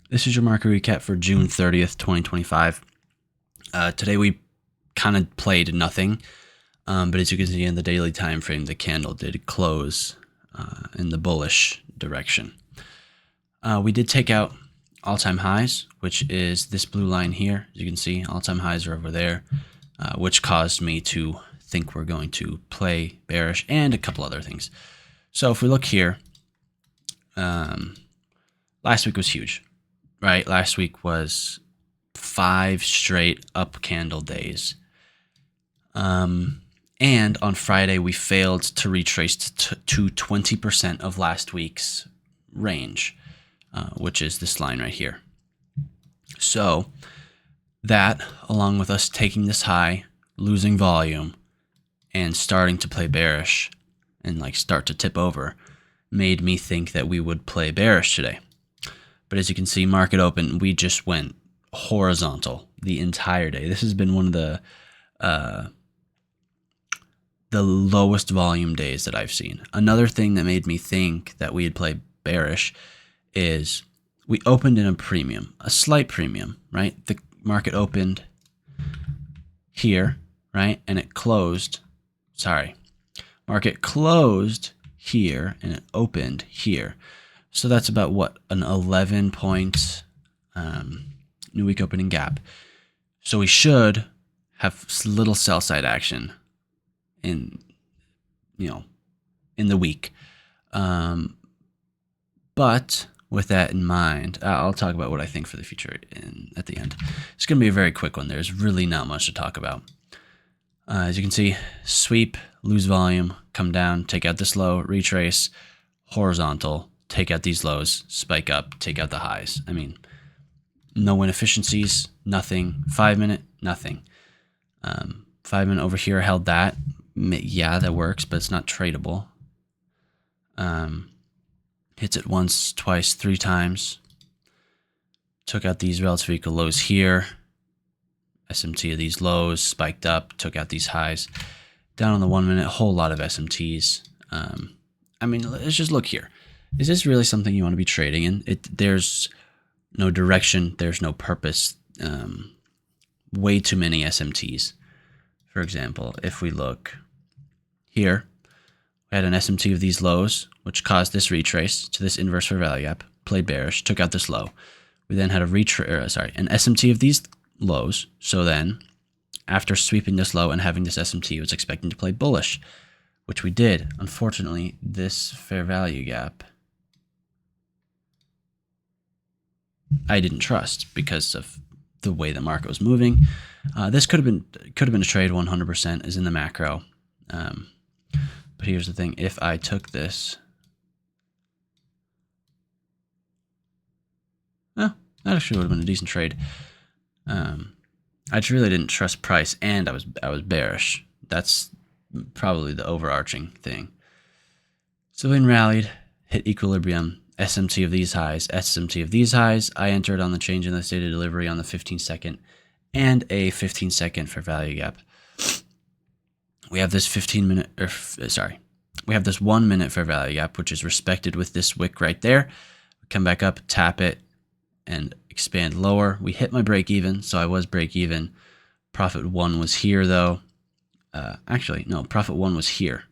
This is your market recap for June 30th, 2025. Today we kind of played nothing, but as you can see in the daily time frame, the candle did close in the bullish direction. We did take out all-time highs, which is this blue line here. As you can see, all-time highs are over there, which caused me to think we're going to play bearish and a couple other things. So if we look here, last week was huge, right? Last week was 5 straight up candle days. And on Friday, we failed to retrace to 20% of last week's range, which is this line right here. So that, along with us taking this high, losing volume, and starting to play bearish and like start to tip over, made me think that we would play bearish today. But as you can see, market open, we just went horizontal the entire day. This has been one of the lowest volume days that I've seen. Another thing that made me think that we'd play bearish is we opened in a premium, a slight premium, right? The market opened here, right? And it closed, market closed here and it opened here. So that's about what, an 11 point new week opening gap. So we should have little sell side action in the week. But with that in mind, I'll talk about what I think for the future at the end. It's going to be a very quick one. There's really not much to talk about. As you can see, sweep, lose volume, come down, take out this low, retrace, horizontal, take out these lows, spike up, take out the highs. I mean, no inefficiencies, nothing. 5 minute, nothing. 5 minute over here held that. Yeah, that works, but it's not tradable. Hits it once, twice, 3 times. Took out these relative equal lows here. SMT of these lows, spiked up, took out these highs. Down on the 1 minute, a whole lot of SMTs. I mean, let's just look here. Is this really something you want to be trading in? There's no direction. There's no purpose. Way too many SMTs. For example, if we look here, we had an SMT of these lows, which caused this retrace to this inverse fair value gap, played bearish, took out this low. We then had an SMT of these lows. So then, after sweeping this low and having this SMT, it was expecting to play bullish, which we did. Unfortunately, this fair value gap, I didn't trust because of the way the market was moving. This could have been a trade 100% is in the macro. But here's the thing: if I took this, that actually would have been a decent trade. I just really didn't trust price, and I was bearish. That's probably the overarching thing. So then rallied, hit equilibrium, SMT of these highs, SMT of these highs. I entered on the change in the state of delivery on the 15-second and a 15-second fair value gap. We have this 1 minute fair value gap, which is respected with this wick right there. Come back up, tap it, and expand lower. We hit my break even, so I was break even. Profit 1 was here though. Actually, no, profit 1 was here.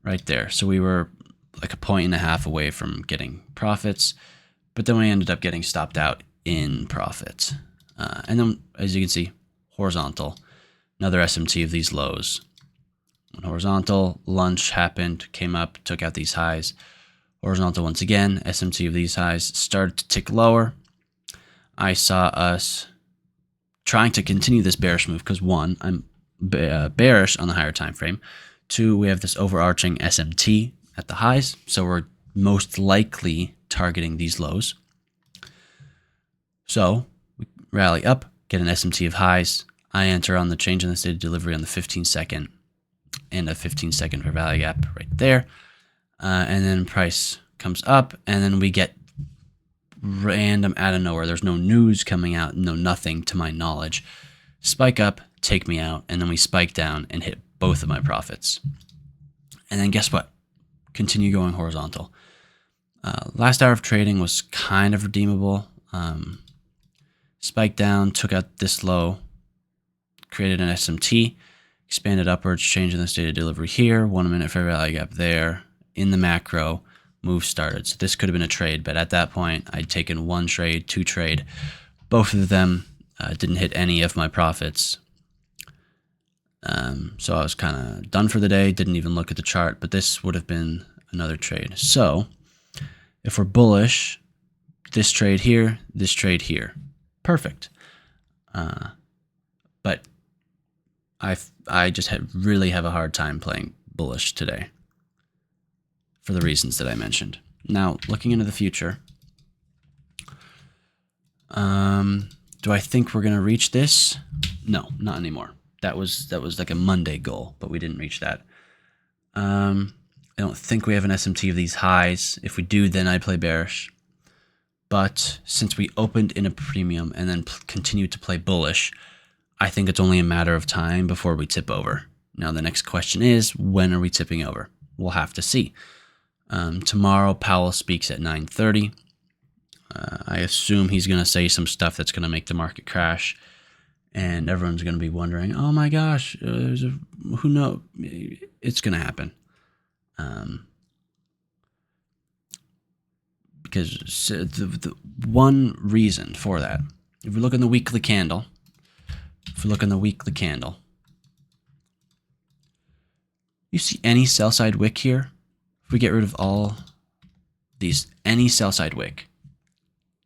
Right there. So we were like 1.5 points away from getting profits, but then we ended up getting stopped out in profits. And then, as you can see, horizontal, another SMT of these lows. When horizontal, lunch happened, came up, took out these highs. Horizontal once again, SMT of these highs started to tick lower. I saw us trying to continue this bearish move because 1, I'm bearish on the higher time frame. 2, we have this overarching SMT at the highs, so we're most likely targeting these lows. So we rally up, get an SMT of highs. I enter on the change in the state of delivery on the 15-second and a 15-second fair value gap right there. And then price comes up, and then we get random out of nowhere. There's no news coming out, no nothing to my knowledge. Spike up, take me out, and then we spike down and hit both of my profits. And then guess what? Continue going horizontal. Last hour of trading was kind of redeemable. Spiked down, took out this low, created an SMT, expanded upwards, changing the state of delivery here, 1 minute fair value gap there. In the macro, move started. So this could have been a trade, but at that point, I'd taken 1 trade, 2 trade. Both of them didn't hit any of my profits. So I was kind of done for the day, didn't even look at the chart, but this would have been another trade. So if we're bullish, this trade here, this trade here. Perfect. But I just really have a hard time playing bullish today for the reasons that I mentioned. Now, looking into the future, do I think we're going to reach this? No, not anymore. That was like a Monday goal, but we didn't reach that. I don't think we have an SMT of these highs. If we do, then I play bearish. But since we opened in a premium and then continued to play bullish, I think it's only a matter of time before we tip over. Now, the next question is, when are we tipping over? We'll have to see. Tomorrow, Powell speaks at 9:30. I assume he's going to say some stuff that's going to make the market crash. And everyone's going to be wondering, oh my gosh, who knows? It's going to happen. Because the one reason for that, if we look in the weekly candle, you see any sell side wick here? If we get rid of all these, any sell side wick,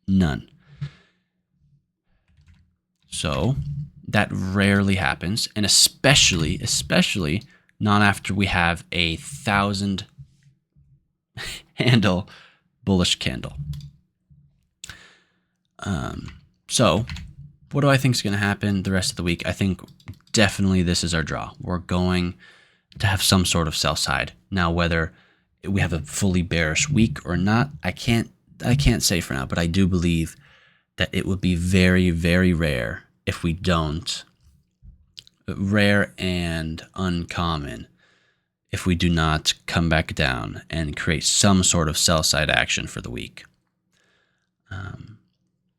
none. So that rarely happens, and especially not after we have a 1,000 handle bullish candle. So what do I think is going to happen the rest of the week? I think definitely this is our draw. We're going to have some sort of sell side. Now, whether we have a fully bearish week or not, I can't say for now, but I do believe that it would be very, very rare if we don't. Rare and uncommon if we do not come back down and create some sort of sell side action for the week.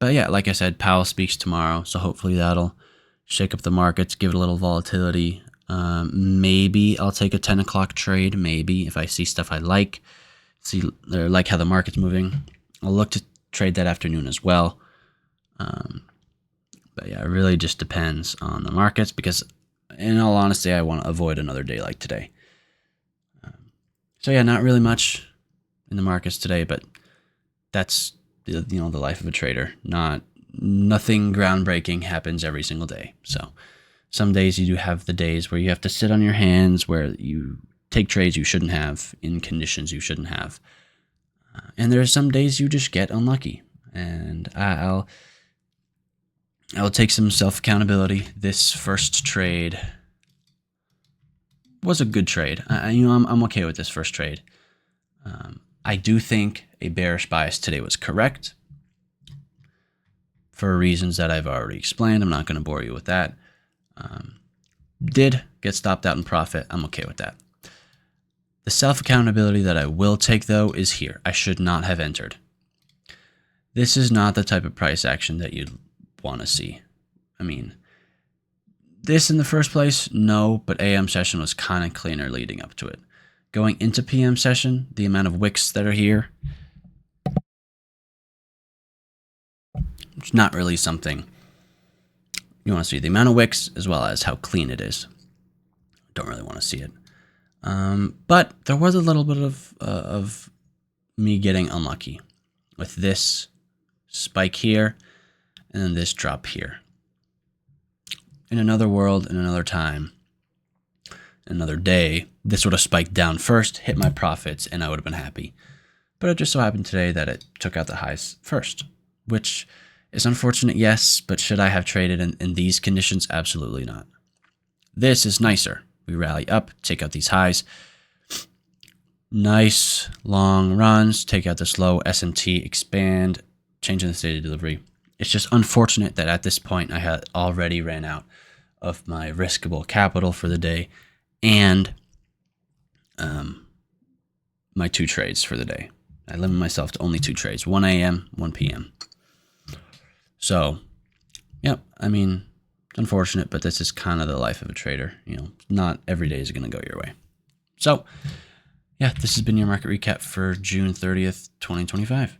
But yeah, like I said, Powell speaks tomorrow, so hopefully that'll shake up the markets, give it a little volatility. Maybe I'll take a 10 o'clock trade, maybe, if I see stuff I like, or like how the market's moving. I'll look to trade that afternoon as well. But yeah, it really just depends on the markets because, in all honesty, I want to avoid another day like today. So yeah, not really much in the markets today, but that's the life of a trader. Nothing groundbreaking happens every single day. So some days you do have the days where you have to sit on your hands, where you take trades you shouldn't have in conditions you shouldn't have. And there are some days you just get unlucky. And I'll take some self-accountability. This first trade was a good trade. I'm okay with this first trade. I do think a bearish bias today was correct for reasons that I've already explained. I'm not going to bore you with that. Did get stopped out in profit. I'm okay with that. The self-accountability that I will take, though, is here. I should not have entered. This is not the type of price action that you'd want to see. I mean, this in the first place, no, but AM session was kind of cleaner leading up to it. Going into PM session, the amount of wicks that are here, it's not really something you want to see. The amount of wicks as well as how clean it is. Don't really want to see it. But there was a little bit of me getting unlucky with this spike here and then this drop here. In another world, in another time, another day, this would have spiked down first, hit my profits, and I would have been happy. But it just so happened today that it took out the highs first, which is unfortunate, yes, but should I have traded in these conditions? Absolutely not. This is nicer. We rally up, take out these highs. Nice long runs, take out this low SMT, expand, changing the state of delivery. It's just unfortunate that at this point I had already ran out of my riskable capital for the day and my 2 trades for the day. I limit myself to only 2 trades, 1 a.m., 1 p.m. So, yeah, I mean, it's unfortunate, but this is kind of the life of a trader. Not every day is going to go your way. So, yeah, this has been your market recap for June 30th, 2025.